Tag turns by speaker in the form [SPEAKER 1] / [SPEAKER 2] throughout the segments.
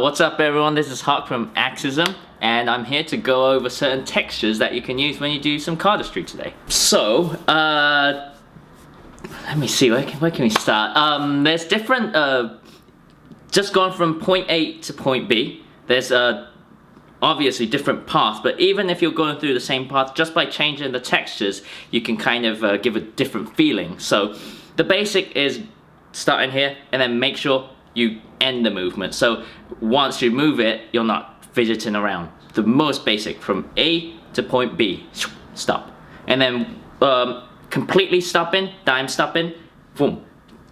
[SPEAKER 1] What's up everyone, this is Huck from Axism, and I'm here to go over certain textures that you can use when you do some cardistry today. So, let me see, where can we start? There's different, just going from point A to point B, there's obviously different paths, but even if you're going through the same path, just by changing the textures, you can kind of give a different feeling. So, the basic is starting here, and then make sure you end the movement. So once you move it, you're not fidgeting around. The most basic, from A to point B, stop. And then completely stopping, dime stopping, boom.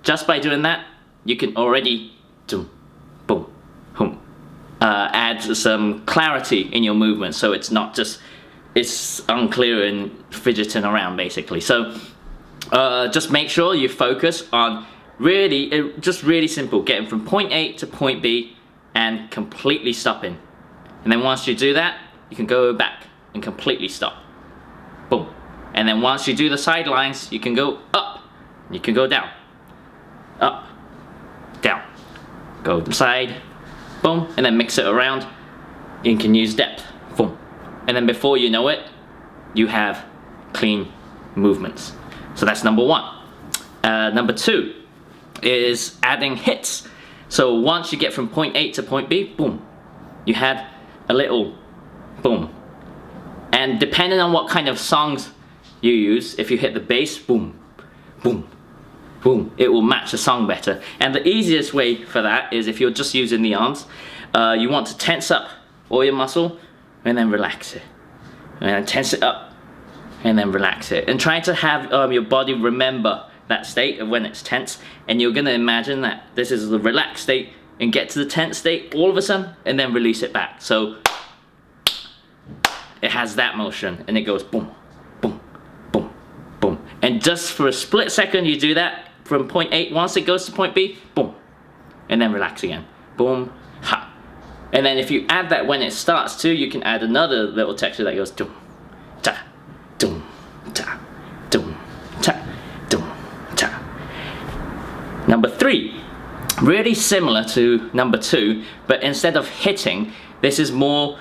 [SPEAKER 1] Just by doing that, you can already boom, boom, boom. Add some clarity in your movement, so it's not just, it's unclear and fidgeting around basically. So just make sure you focus on just really simple, getting from point A to point B and completely stopping. And then once you do that, you can go back and completely stop. Boom. And then once you do the sidelines, you can go up, you can go down, up, down, go side, boom, and then mix it around. You can use depth, boom. And then before you know it, you have clean movements. So that's number one. Number two is adding hits. So once you get from point A to point B, boom, you had a little boom. And depending on what kind of songs you use, if you hit the bass, boom, boom, boom, it will match the song better. And the easiest way for that is if you're just using the arms, you want to tense up all your muscle and then relax it. And then tense it up and then relax it. And try to have your body remember that state of when it's tense, and you're gonna imagine that this is the relaxed state and get to the tense state all of a sudden and then release it back. So it has that motion and it goes boom, boom, boom, boom. And just for a split second you do that from point A, once it goes to point B, boom, and then relax again, boom, ha. And then if you add that when it starts too, you can add another little texture that goes doom, ta, doom, ta, doom, ta, doom, ta. Number three, really similar to number two, but instead of hitting, this is more,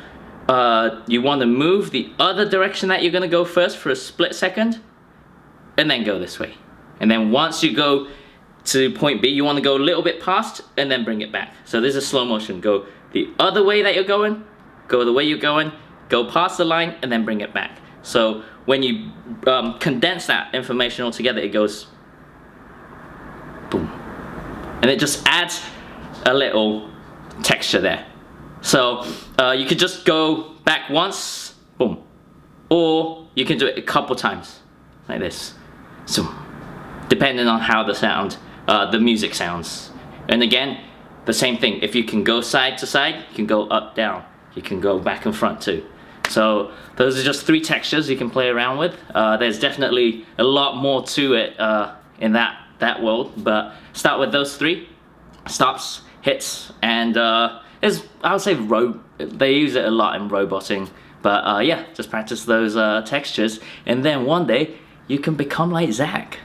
[SPEAKER 1] you want to move the other direction that you're going to go first for a split second, and then go this way. And then once you go to point B, you want to go a little bit past, and then bring it back. So this is slow motion. Go the other way that you're going, go the way you're going, go past the line, and then bring it back. So when you condense that information all together, it goes boom. And it just adds a little texture there. So you could just go back once, boom. Or you can do it a couple times, like this. So, depending on how the music sounds. And again, the same thing. If you can go side to side, you can go up, down. You can go back and front too. So those are just three textures you can play around with. There's definitely a lot more to it in that world, but start with those three: stops, hits, and I would say they use it a lot in roboting. But yeah, just practice those textures, and then one day you can become like Zach.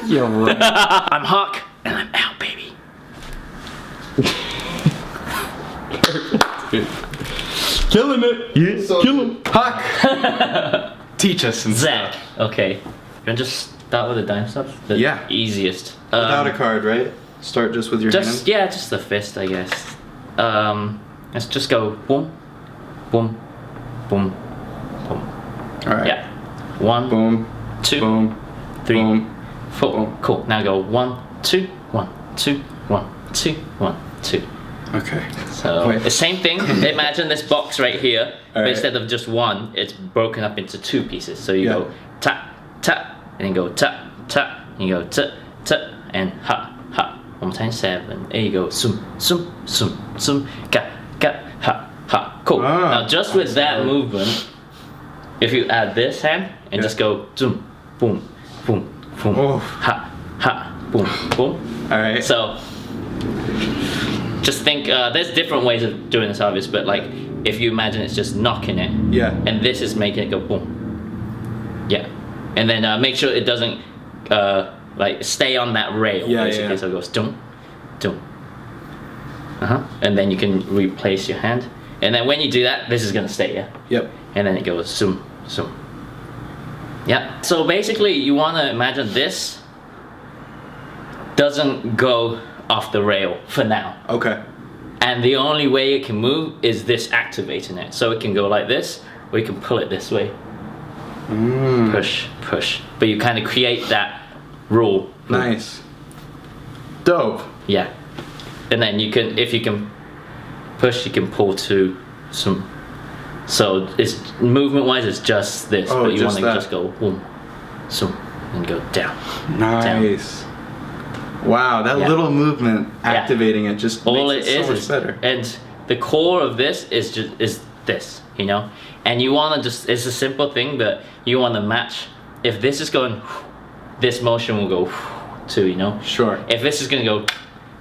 [SPEAKER 2] You're right.
[SPEAKER 1] I'm Huck, and I'm out, baby.
[SPEAKER 2] Killing it. Yeah,
[SPEAKER 3] So,
[SPEAKER 2] kill him.
[SPEAKER 3] Huck, teach us some
[SPEAKER 1] Zach.
[SPEAKER 3] stuff.
[SPEAKER 1] Okay. You want to just start with the dime stops? The
[SPEAKER 3] Yeah.
[SPEAKER 1] easiest.
[SPEAKER 3] Without a card, right? Start just with your hand.
[SPEAKER 1] Yeah, just the fist, I guess. Let's just go boom, boom, boom, boom.
[SPEAKER 3] All right.
[SPEAKER 1] Yeah. One,
[SPEAKER 3] Boom.
[SPEAKER 1] two,
[SPEAKER 3] Boom.
[SPEAKER 1] three,
[SPEAKER 3] Boom.
[SPEAKER 1] four.
[SPEAKER 3] Boom.
[SPEAKER 1] Cool. Now go 1, 2, 1, 2, 1, 2, 1, 2.
[SPEAKER 3] Okay.
[SPEAKER 1] So
[SPEAKER 3] Wait.
[SPEAKER 1] the same thing. Imagine this box right here, but
[SPEAKER 3] right.
[SPEAKER 1] instead of just one, it's broken up into two pieces. So you
[SPEAKER 3] Yeah.
[SPEAKER 1] go tap, tap, and then go tap, tap, and you go tap, tap, and ha, ha. 1 more time, 7. There you go. Sum, sum, sum, sum, ga, ga, ha, ha. Cool.
[SPEAKER 3] Ah,
[SPEAKER 1] Now just with that movement, if you add this hand and just go zoom, boom, boom, boom,
[SPEAKER 3] Oh.
[SPEAKER 1] ha, ha, boom, boom.
[SPEAKER 3] All right.
[SPEAKER 1] So just think, there's different ways of doing this obviously, but like if you imagine it's just knocking it,
[SPEAKER 3] Yeah.
[SPEAKER 1] and this is making it go boom. Yeah. And then make sure it doesn't like stay on that rail,
[SPEAKER 3] Yeah,
[SPEAKER 1] basically.
[SPEAKER 3] yeah.
[SPEAKER 1] So it goes dum, dum. Uh-huh. and then you can replace your hand. And then when you do that, this is gonna stay, yeah?
[SPEAKER 3] Yep.
[SPEAKER 1] And then it goes zoom, zoom. Yeah. So basically, you wanna imagine this doesn't go off the rail for now.
[SPEAKER 3] Okay.
[SPEAKER 1] And the only way it can move is this activating it. So it can go like this, or you can pull it this way. Push, push. But you kind of create that rule.
[SPEAKER 3] Nice. Dope.
[SPEAKER 1] Yeah. And then you can, if you can push, you can pull to some. So it's movement wise, it's just this,
[SPEAKER 3] Oh,
[SPEAKER 1] but you
[SPEAKER 3] just
[SPEAKER 1] want to
[SPEAKER 3] that.
[SPEAKER 1] just go boom, zoom, and go down.
[SPEAKER 3] Nice. Wow, that
[SPEAKER 1] Yeah.
[SPEAKER 3] little movement activating it just
[SPEAKER 1] All
[SPEAKER 3] makes
[SPEAKER 1] it
[SPEAKER 3] it
[SPEAKER 1] is
[SPEAKER 3] so much
[SPEAKER 1] is
[SPEAKER 3] better.
[SPEAKER 1] and the core of this is just this, you know. And you want to just, it's a simple thing, but you want to match. If this is going, this motion will go too, you know.
[SPEAKER 3] Sure.
[SPEAKER 1] If this is gonna go,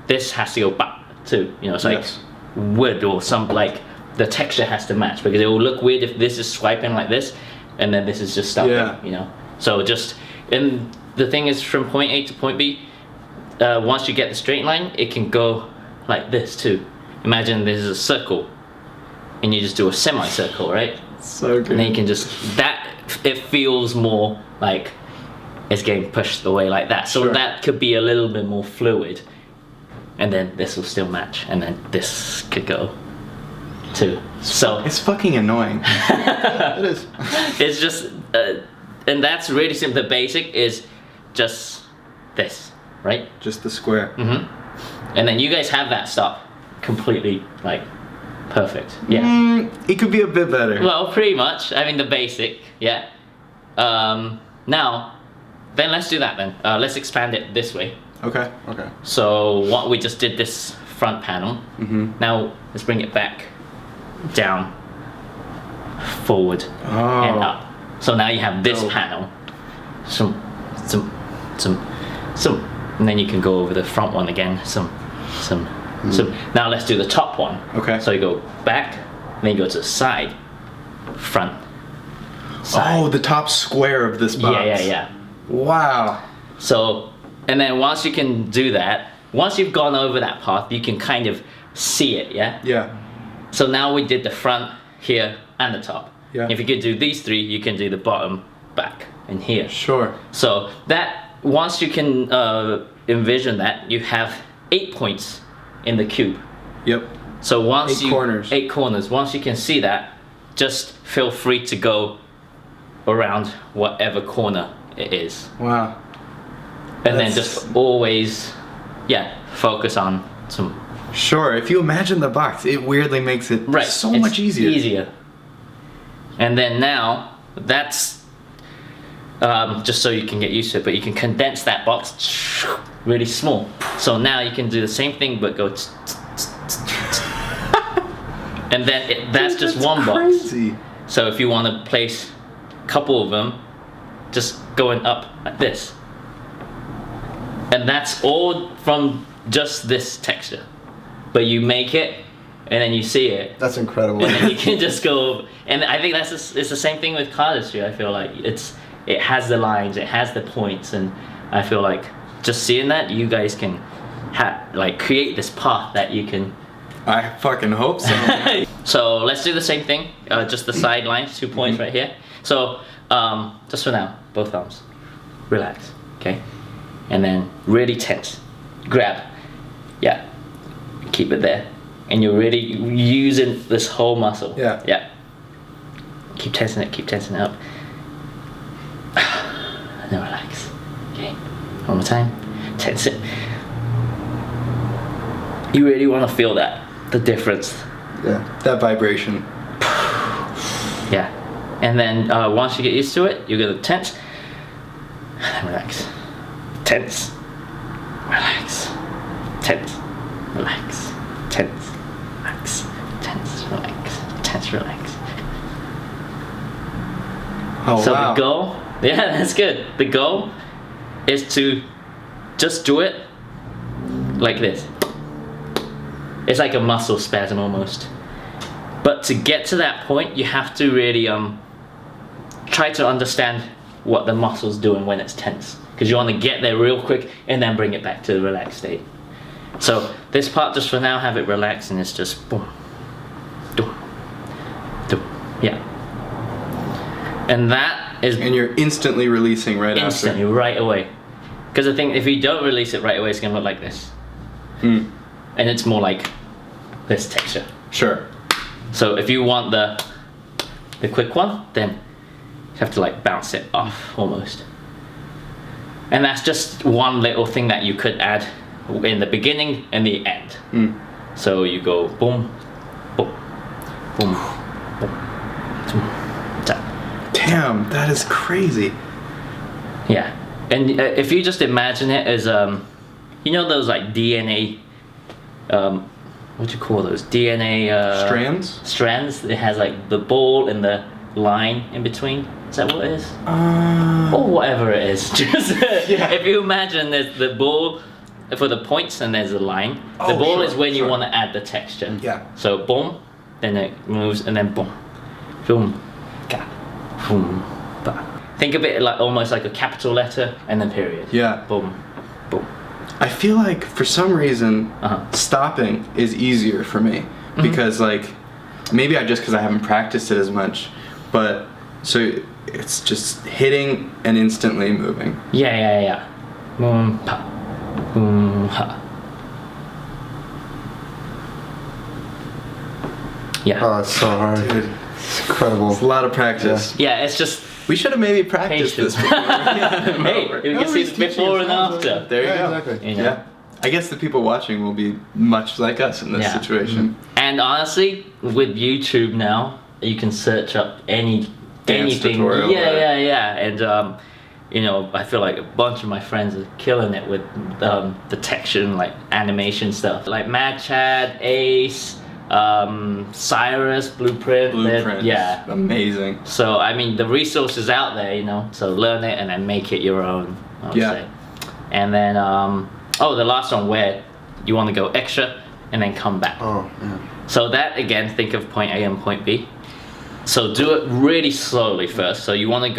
[SPEAKER 1] this has to go back too, you know. It's like
[SPEAKER 3] Yes.
[SPEAKER 1] wood or some, like the texture has to match, because it will look weird if this is swiping like this and then this is just stopping,
[SPEAKER 3] Yeah.
[SPEAKER 1] you know. So just, and the thing is, from point A to point B, once you get the straight line, it can go like this too. Imagine this is a circle and you just do a semicircle, right?
[SPEAKER 3] So good.
[SPEAKER 1] And then you can just, that, it feels more like it's getting pushed away like that. So
[SPEAKER 3] Sure.
[SPEAKER 1] that could be a little bit more fluid. And then this will still match, and then this could go too. So
[SPEAKER 3] It's fucking annoying. It is.
[SPEAKER 1] it's just, and that's really simple. The basic is just this, right?
[SPEAKER 3] Just the square.
[SPEAKER 1] And then you guys have that stop completely like perfect. Yeah.
[SPEAKER 3] It could be a bit better.
[SPEAKER 1] Well, pretty much. I mean, the basic, yeah. Now, then let's do that then. Let's expand it this way.
[SPEAKER 3] Okay. Okay.
[SPEAKER 1] So what we just did, this front panel. Now let's bring it back, down, forward, and up. So now you have this
[SPEAKER 3] Dope.
[SPEAKER 1] panel. Some, and then you can go over the front one again. Some. Now let's do the top one.
[SPEAKER 3] Okay.
[SPEAKER 1] So you go back, then you go to the side, front, side.
[SPEAKER 3] Oh, the top square of this box.
[SPEAKER 1] Yeah.
[SPEAKER 3] Wow.
[SPEAKER 1] So, and then once you can do that, once you've gone over that path, you can kind of see it, yeah?
[SPEAKER 3] Yeah.
[SPEAKER 1] So now we did the front, here, and the top.
[SPEAKER 3] Yeah.
[SPEAKER 1] If you could do these three, you can do the bottom, back, and here.
[SPEAKER 3] Sure.
[SPEAKER 1] So that, once you can envision that, you have 8 points in the cube.
[SPEAKER 3] Yep.
[SPEAKER 1] So once
[SPEAKER 3] 8 corners.
[SPEAKER 1] 8 corners. Once you can see that, just feel free to go around whatever corner it is.
[SPEAKER 3] Wow.
[SPEAKER 1] And then
[SPEAKER 3] That's-
[SPEAKER 1] just always, focus on some.
[SPEAKER 3] Sure. If you imagine the box, it weirdly makes it so
[SPEAKER 1] it's
[SPEAKER 3] much easier.
[SPEAKER 1] Easier. And then now, that's just so you can get used to it, but you can condense that box really small. So now you can do the same thing, but go. And then that's just one box.
[SPEAKER 3] Crazy.
[SPEAKER 1] So if you want to place a couple of them, just going up like this. And that's all from just this texture. But you make it, and then you see it,
[SPEAKER 2] That's incredible.
[SPEAKER 1] and then you can just go. And I think it's the same thing with Cardistry. I feel like it has the lines, it has the points, and I feel like just seeing that, you guys can create this path that you can.
[SPEAKER 3] I fucking hope so.
[SPEAKER 1] So let's do the same thing, just the side lines, 2 points right here. So just for now, both arms, relax, okay? And then really tense, grab, keep it there. And you're really using this whole muscle.
[SPEAKER 3] Yeah.
[SPEAKER 1] Keep tensing it up. And then relax, okay? One more time, tense it. You really want to feel that, the difference.
[SPEAKER 3] Yeah. That vibration.
[SPEAKER 1] Yeah, and then once you get used to it, you're gonna tense, and relax, tense, relax, tense, relax, tense, relax, tense, relax, tense, relax.
[SPEAKER 3] Oh
[SPEAKER 1] So
[SPEAKER 3] wow.
[SPEAKER 1] the goal, that's good. The goal is to just do it like this. It's like a muscle spasm almost. But to get to that point, you have to really try to understand what the muscle's doing when it's tense. Because you want to get there real quick and then bring it back to the relaxed state. So this part, just for now, have it relaxed, and it's just boom, boom, boom. Yeah. And that is
[SPEAKER 3] And you're instantly releasing right
[SPEAKER 1] instantly, right away. Because the thing, if you don't release it right away, it's gonna look like this.
[SPEAKER 3] after.
[SPEAKER 1] And it's more like this texture.
[SPEAKER 3] Sure.
[SPEAKER 1] So if you want the quick one, then you have to like bounce it off almost. And that's just one little thing that you could add in the beginning and the end. So you go boom, boom, boom, boom, boom, tap.
[SPEAKER 3] Damn, that is crazy.
[SPEAKER 1] Yeah. And if you just imagine it as you know those like DNA what do you call those? DNA strands. It has like the ball and the line in between. Is that what it is? Or whatever it is. Just if you imagine there's the ball for the points and there's a line. The
[SPEAKER 3] Oh,
[SPEAKER 1] ball
[SPEAKER 3] sure,
[SPEAKER 1] is when you
[SPEAKER 3] sure.
[SPEAKER 1] want to add the texture.
[SPEAKER 3] Yeah.
[SPEAKER 1] So boom, then it moves, and then boom, boom, ga, boom, ba. Think of it like almost like a capital letter and then period.
[SPEAKER 3] Yeah.
[SPEAKER 1] Boom, boom.
[SPEAKER 3] I feel like for some reason stopping is easier for me because like maybe because I haven't practiced it as much, but so it's just hitting and instantly moving.
[SPEAKER 1] Yeah. Boom, pa, boom, ha. Yeah.
[SPEAKER 2] Oh, it's so hard.
[SPEAKER 3] Dude,
[SPEAKER 2] It's incredible.
[SPEAKER 3] it's a lot of practice.
[SPEAKER 1] Yeah, it's just
[SPEAKER 3] We should have maybe practiced
[SPEAKER 1] patience.
[SPEAKER 3] this before.
[SPEAKER 1] Hey, you can see
[SPEAKER 2] he's
[SPEAKER 1] the
[SPEAKER 2] teaching
[SPEAKER 1] before
[SPEAKER 2] us
[SPEAKER 1] and
[SPEAKER 2] how to-
[SPEAKER 1] after.
[SPEAKER 3] There you
[SPEAKER 2] Yeah,
[SPEAKER 3] go.
[SPEAKER 2] exactly.
[SPEAKER 1] You know?
[SPEAKER 3] Yeah. I guess the people watching will be much like us in this
[SPEAKER 1] Yeah.
[SPEAKER 3] situation.
[SPEAKER 1] And honestly, with YouTube now, you can search up anything.
[SPEAKER 3] tutorial,
[SPEAKER 1] Yeah. And you know, I feel like a bunch of my friends are killing it with the texture and like animation stuff, like Mad Chad, Ace, Cyrus, Blueprint.
[SPEAKER 3] Blueprint.
[SPEAKER 1] Yeah.
[SPEAKER 3] Amazing.
[SPEAKER 1] So I mean, the resources out there, you know. So learn it and then make it your own. I would
[SPEAKER 3] Yeah.
[SPEAKER 1] say. And then the last one where you want to go extra and then come back.
[SPEAKER 2] Oh, yeah.
[SPEAKER 1] So that again, think of point A and point B. So do it really slowly first. So you want to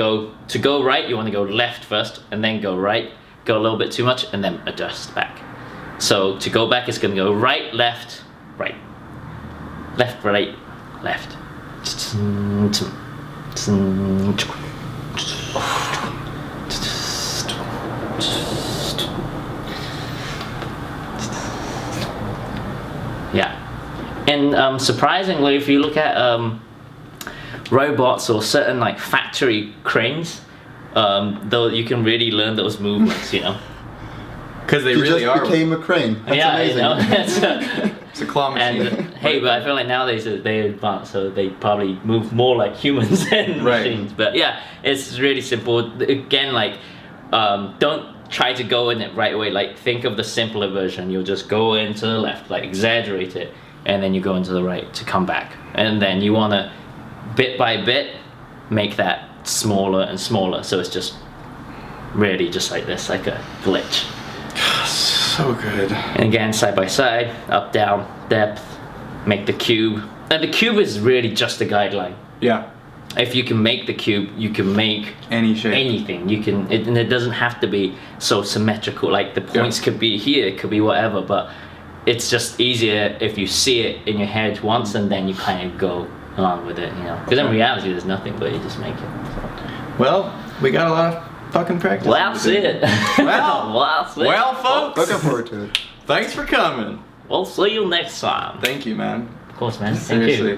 [SPEAKER 1] go right, you want to go left first, and then go right, go a little bit too much, and then adjust back. So to go back, it's going to go right, left, right, right, left. Yeah. And surprisingly, if you look at robots or certain like factory cranes, though you can really learn those movements, you know.
[SPEAKER 3] Because they
[SPEAKER 2] You
[SPEAKER 3] really
[SPEAKER 2] just
[SPEAKER 3] are.
[SPEAKER 2] became a crane. That's
[SPEAKER 1] Yeah,
[SPEAKER 2] amazing.
[SPEAKER 1] you know.
[SPEAKER 3] It's a claw machine.
[SPEAKER 1] And hey, but I feel like nowadays they advance, so they probably move more like humans than
[SPEAKER 3] Right.
[SPEAKER 1] machines. But yeah, it's really simple. Again, like don't try to go in it right away. Like think of the simpler version. You'll just go into the left, like exaggerate it, and then you go into the right to come back. And then you want to bit by bit make that smaller and smaller. So it's just really just like this, like a glitch.
[SPEAKER 3] So good.
[SPEAKER 1] And again, side by side, up, down, depth, make the cube. And the cube is really just a guideline.
[SPEAKER 3] Yeah.
[SPEAKER 1] If you can make the cube, you can make
[SPEAKER 3] Any shape.
[SPEAKER 1] anything. You can, and it doesn't have to be so symmetrical. Like the points could be here, it could be whatever, but it's just easier if you see it in your head once and then you kind of go along with it, you know. Because in reality, there's nothing, but you just make it.
[SPEAKER 3] Well, we got a lot of fucking practice.
[SPEAKER 1] Well, that's it.
[SPEAKER 3] Well,
[SPEAKER 1] that's it.
[SPEAKER 3] well, folks.
[SPEAKER 2] Looking forward to it.
[SPEAKER 3] Thanks for coming.
[SPEAKER 1] We'll see you next time.
[SPEAKER 3] Thank you, man.
[SPEAKER 1] Of course, man. Thank
[SPEAKER 3] Seriously.
[SPEAKER 1] you.